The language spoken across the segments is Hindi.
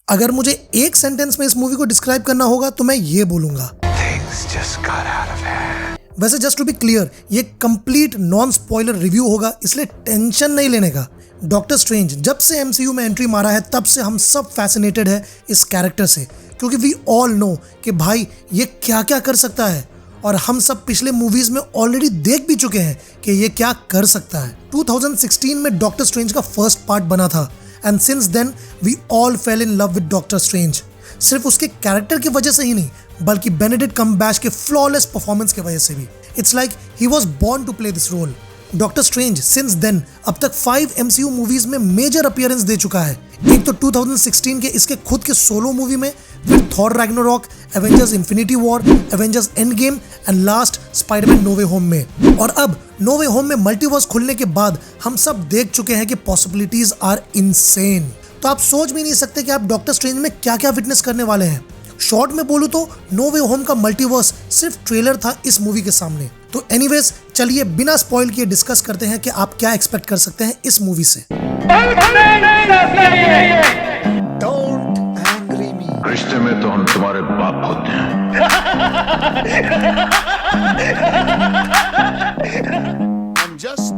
अगर मुझे एक सेंटेंस में इस मूवी को डिस्क्राइब करना होगा तो मैं ये बोलूंगा, Things just got out of hand. वैसे जस्ट टू बी क्लियर ये कंप्लीट नॉन स्पॉइलर रिव्यू होगा, इसलिए टेंशन नहीं लेने का। डॉक्टर स्ट्रेंज जब से एमसीयू में एंट्री मारा है तब से हम सब फैसिनेटेड है इस कैरेक्टर से, क्योंकि वी ऑल नो कि भाई ये क्या क्या कर सकता है, और हम सब पिछले मूवीज में ऑलरेडी देख भी चुके हैं कि ये क्या कर सकता है। 2016 में डॉक्टर स्ट्रेंज का फर्स्ट पार्ट बना था and since then we all fell in love with doctor Strange. सिर्फ उसके कैरेक्टर की वजह से ही नहीं, बल्कि बेनेडिक्ट कम्बरबैच के फ्लॉलेस परफॉर्मेंस की वजह से भी। It's like he was born to play this role. Doctor Strange since then अब तक 5 एमसीयू मूवीज में मेजर अपीयरेंस दे चुका है। एक तो 2016 के इसके खुद के सोलो मूवी में, फिर Thor Ragnarok, Avengers Infinity War, Avengers Endgame and last Spiderman No Way Home में। और अब नो वे होम में मल्टीवर्स खुलने के बाद हम सब देख चुके हैं कि पॉसिबिलिटीज आर इनसेन। तो आप सोच भी नहीं सकते कि आप डॉक्टर स्ट्रेंज में क्या क्या विटनेस करने वाले हैं। शॉर्ट में बोलूं तो नो वे होम का मल्टीवर्स सिर्फ ट्रेलर था इस मूवी के सामने। तो एनीवेज चलिए बिना स्पॉइल किए डिस्कस करते हैं कि आप क्या एक्सपेक्ट कर सकते हैं इस मूवी से। Don't angry me. रिश्ते में तो हम तुम्हारे बाप होते हैं। I'm just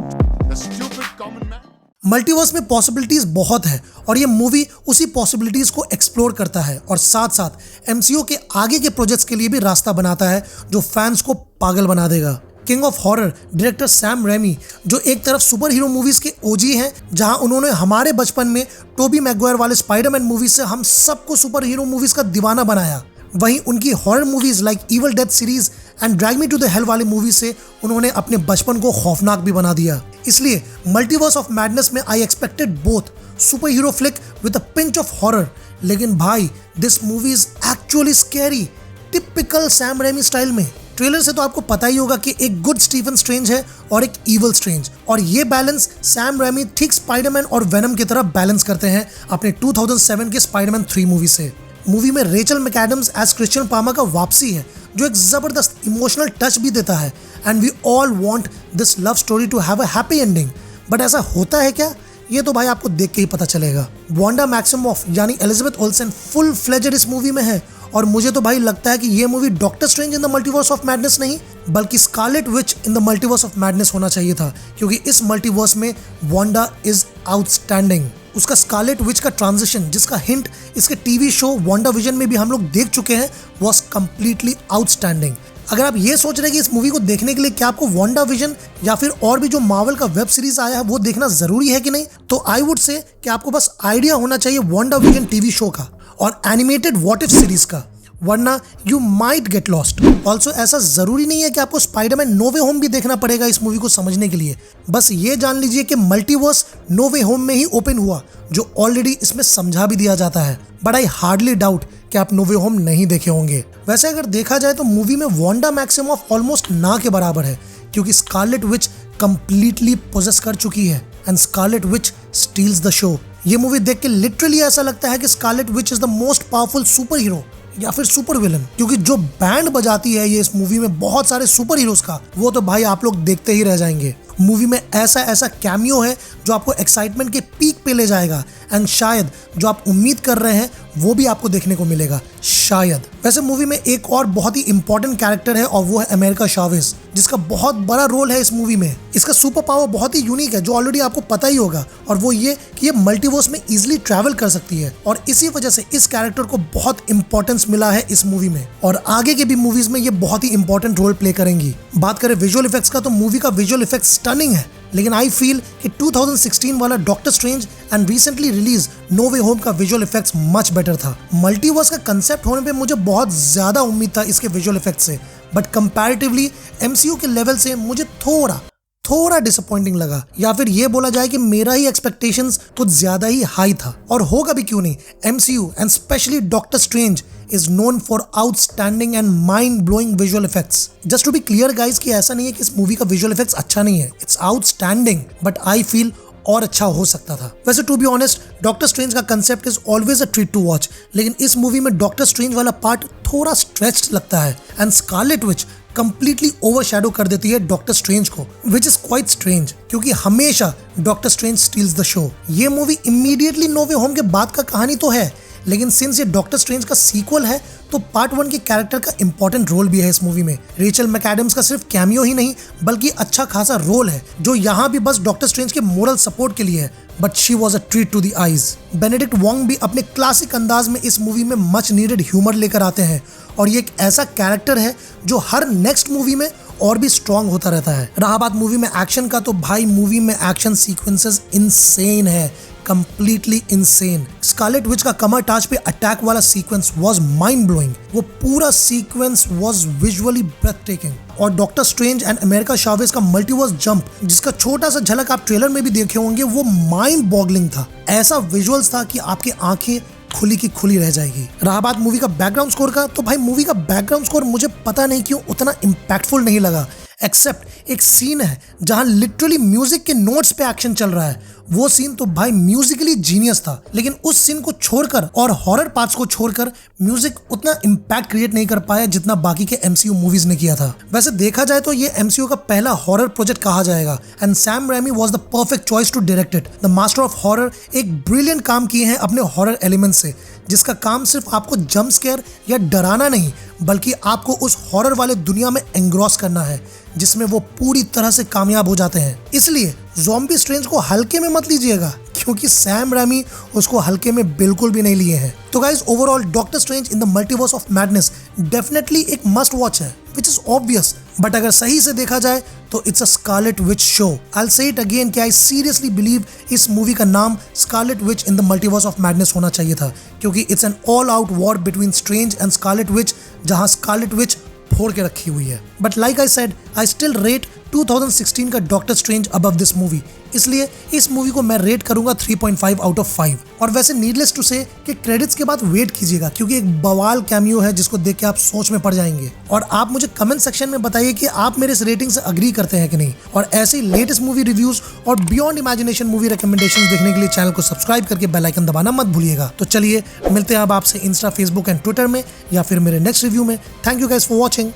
a stupid common man. Multiverse में पॉसिबिलिटीज बहुत है और ये मूवी उसी पॉसिबिलिटीज को एक्सप्लोर करता है और साथ साथ एमसीयू के आगे के प्रोजेक्ट्स के लिए भी रास्ता बनाता है जो फैंस को पागल बना देगा। King of horror director Sam Raimi, जो एक तरफ सुपर हीरो मूवीज के ओजी हैं, जहां उन्होंने हमारे बचपन में टोबी मैगवायर वाले स्पाइडरमैन मूवीज से हम सबको सुपर हीरो मूवीज का दीवाना बनाया, वहीं उनकी horror movies like Evil Dead series and Drag Me to the Hell वाली मूवी से उन्होंने अपने बचपन को खौफनाक भी बना दिया। इसलिए मल्टीवर्स ऑफ मैडनेस में I expected both super hero flick with a pinch of horror, लेकिन भाई this movie is actually scary, typical Sam Raimi style में। ट्रेलर से तो आपको पता ही होगा कि एक गुड स्टीफन स्ट्रेंज है और एक इविल स्ट्रेंज, और ये बैलेंस सैम रेमी ठीक स्पाइडरमैन और वेनम की तरह बैलेंस करते हैं अपने 2007 के स्पाइडरमैन 3 मूवी से। मूवी में रेचल मैकएडम्स एज क्रिश्चियन पामा का वापसी है, जो एक जबरदस्त इमोशनल टच भी देता है and we all want this love story to have a happy ending. But ऐसा होता है क्या, ये तो भाई आपको देख के ही पता चलेगा। वांडा मैक्सिमॉफ यानी एलिजाबेथ ओल्सन फुल फ्लेजेड इस मूवी में है, और मुझे तो भाई लगता है कि ये movie doctor strange in the multiverse of madness नहीं, बल्कि Scarlet Witch in the multiverse of madness होना चाहिए था, क्योंकि इस मल्टीवर्स में वांडा इज आउटस्टैंडिंग। उसका स्कारलेट विच का ट्रांजिशन, जिसका हिंट इसके टीवी शो वांडा विजन में भी हम लोग देख चुके हैं, वॉज कंप्लीटली आउटस्टैंडिंग। अगर आप ये सोच रहे हैं कि इस मूवी को देखने के लिए क्या आपको वांडा विजन या फिर और भी जो मार्वल का वेब सीरीज आया है वो देखना जरूरी है कि नहीं, तो आई वुड से कि आपको बस आइडिया होना चाहिए वांडा विजन टीवी शो का और एनिमेटेड व्हाट इफ सीरीज का, वरना you might get lost. Also ऐसा जरूरी नहीं है कि आपको स्पाइडरमैन नो वे होम भी देखना पड़ेगा इस मूवी को समझने के लिए। बस ये जान लीजिए कि मल्टीवर्स नो वे होम में ही ओपन हुआ, जो ऑलरेडी इसमें समझा भी दिया जाता है। बट आई हार्डली डाउट कि आप नो वे होम नहीं देखे होंगे। वैसे अगर देखा जाए तो मूवी में वांडा मैक्सिमॉफ ऑलमोस्ट ना के बराबर है, क्योंकि स्कारलेट विच कंप्लीटली पोजेस कर चुकी है and Scarlet which steels the show. ये मूवी देख के लिटरली ऐसा लगता है कि Scarlet which is the most powerful super hero या फिर सुपर विलन, क्योंकि जो बैंड बजाती है ये इस मूवी में बहुत सारे सुपर हीरोज का, वो तो भाई आप लोग देखते ही रह जाएंगे। मूवी में ऐसा ऐसा कैमियो है जो आपको एक्साइटमेंट के पीक पे ले जाएगा एंड शायद जो आप उम्मीद कर रहे हैं वो भी आपको देखने को मिलेगा, शायद। वैसे मूवी में एक और बहुत ही इंपॉर्टेंट कैरेक्टर है और वो है अमेरिका चावेज, जिसका बहुत बड़ा रोल है इस मूवी में। इसका सुपर पावर बहुत ही यूनिक है, जो ऑलरेडी आपको पता ही होगा, और वो ये कि ये मल्टीवर्स में इजिली ट्रैवल कर सकती है, और इसी वजह से इस कैरेक्टर को बहुत इंपॉर्टेंस मिला है इस मूवी में, और आगे के भी मूवीज में ये बहुत ही इंपॉर्टेंट रोल प्ले करेंगी। बात करें विजुअल इफेक्ट्स का, तो मूवी का विजुअल इफेक्ट स्टनिंग है, लेकिन आई फील कि 2016 वाला Doctor Strange and recently release No Way Home का विजुअल इफेक्ट्स मच बेटर था। मल्टीवर्स का कंसेप्ट होने पे मुझे बहुत ज्यादा उम्मीद था इसके विजुअल इफेक्ट से, बट कंपैरेटिवली एमसीयू के लेवल से मुझे थोड़ा डिसअपॉइंटिंग लगा, या फिर ये बोला जाए कि मेरा ही एक्सपेक्टेशंस कुछ ज्यादा ही हाई था, और होगा भी क्यों नहीं। MCU and specially doctor strange is known for outstanding and mind-blowing visual effects. Just to be clear guys कि ऐसा नहीं है कि इस मूवी का visual effects अच्छा नहीं है, it's outstanding, but I feel और अच्छा हो सकता था। वैसे to be honest Doctor Strange का concept is always a treat to watch, लेकिन इस मूवी में डॉक्टर स्ट्रेंज वाला पार्ट थोड़ा स्ट्रेच्ड लगता है and Scarlet Witch completely overshadow कर देती है डॉक्टर स्ट्रेंज को, विच इज क्वाइट स्ट्रेंज, क्योंकि हमेशा doctor strange steels the show. ये movie immediately no Way home के बाद का कहानी तो है, लेकिन सिंस ये डॉक्टर स्ट्रेंज का सीक्वल है तो पार्ट 1 के कैरेक्टर का इंपॉर्टेंट रोल भी है इस मूवी में। रेचल मैकएडम्स का सिर्फ कैमियो ही नहीं बल्कि अच्छा खासा रोल है जो यहाँ भी बस डॉक्टर स्ट्रेंज के मोरल सपोर्ट के लिए है, but she was a treat to the eyes. Benedict Wong भी अपने क्लासिक अंदाज में इस मूवी में मच नीडेड ह्यूमर लेकर आते हैं और ये एक ऐसा कैरेक्टर है जो हर नेक्स्ट मूवी में और भी स्ट्रॉन्ग होता रहता है। रहा बात मूवी में एक्शन का, तो भाई मूवी में एक्शन सीक्वेंसेस इनसेन है, कंप्लीटली इनसेन। स्कारलेट विच का कमर ताज पे अटैक वाला सीक्वेंस वाज माइंड ब्लोइंग। वो पूरा सीक्वेंस वाज विजुअली ब्रेथटेकिंग। और Doctor Strange and America Chavez का मल्टीवर्स जंप, जिसका छोटा सा झलक आप ट्रेलर में भी देखे होंगे, वो माइंड बॉगलिंग था। ऐसा विजुअल्स था कि आपकी आंखें खुली की खुली रह जाएगी। रहा बात मूवी का बैकग्राउंड स्कोर का, तो भाई मूवी का बैकग्राउंड स्कोर मुझे पता नहीं क्यों उतना इम्पैक्टफुल नहीं लगा, एक्सेप्ट एक सीन है जहां लिटरली म्यूजिक के नोट्स पे एक्शन चल रहा है। वो सीन तो भाई म्यूजिकली जीनियस था, लेकिन उस सीन को छोड़कर और हॉरर पार्ट्स को छोड़कर म्यूजिक उतना इम्पैक्ट क्रिएट नहीं कर पाया जितना बाकी के एमसीयू मूवीज ने किया था। वैसे देखा जाए तो ये एमसीयू का पहला हॉरर प्रोजेक्ट कहा जाएगा and Sam Raimi was the perfect choice to direct it. The master of horror एक ब्रिलियंट काम किए हैं अपने हॉरर एलिमेंट से, जिसका काम सिर्फ आपको जंप स्केयर या डराना नहीं बल्कि आपको उस हॉरर वाले दुनिया में एंग्रॉस करना है जिसमें वो पूरी तरह से कामयाब हो जाते हैं। इसलिए ज़ॉम्बी स्ट्रेंज को हल्के में मत लीजिएगा क्योंकि सैम रैमी उसको हल्के में बिल्कुल भी नहीं लिए हैं। तो guys overall doctor strange in the multiverse of madness definitely एक मस्ट वॉच है, विच इज ऑब्वियस, बट अगर सही से देखा जाए तो it's a Scarlet which show. I will say it again कि आई सीरियसली बिलीव इस मूवी का नाम Scarlet Witch in the multiverse of madness होना चाहिए था, क्योंकि it's an all out war between strange and Scarlet विच, जहां स्कारलेट विच फोड़ के रखी हुई है। But like I said, I still rate 2016 का doctor strange above this movie, इसलिए इस मूवी को मैं रेट करूंगा 3.5 आउट ऑफ 5। और वैसे नीडलेस टू से कि क्रेडिट्स के बाद वेट कीजिएगा क्योंकि एक बवाल कैमियो है जिसको देख के आप सोच में पड़ जाएंगे। और आप मुझे कमेंट सेक्शन में बताइए कि आप मेरे इस रेटिंग से अग्री करते हैं कि नहीं। और ऐसे ही लेटेस्ट मूवी रिव्यूज और बियॉन्ड इमेजिनेशन मूवी रिकमेंडेशंस देखने के लिए चैनल को सब्सक्राइब करके बेल आइकन दबाना मत भूलिएगा। तो चलिए मिलते हैं अब आपसे इंस्टा, फेसबुक एंड ट्विटर में या फिर मेरे नेक्स्ट रिव्यू में। Thank you guys for watching.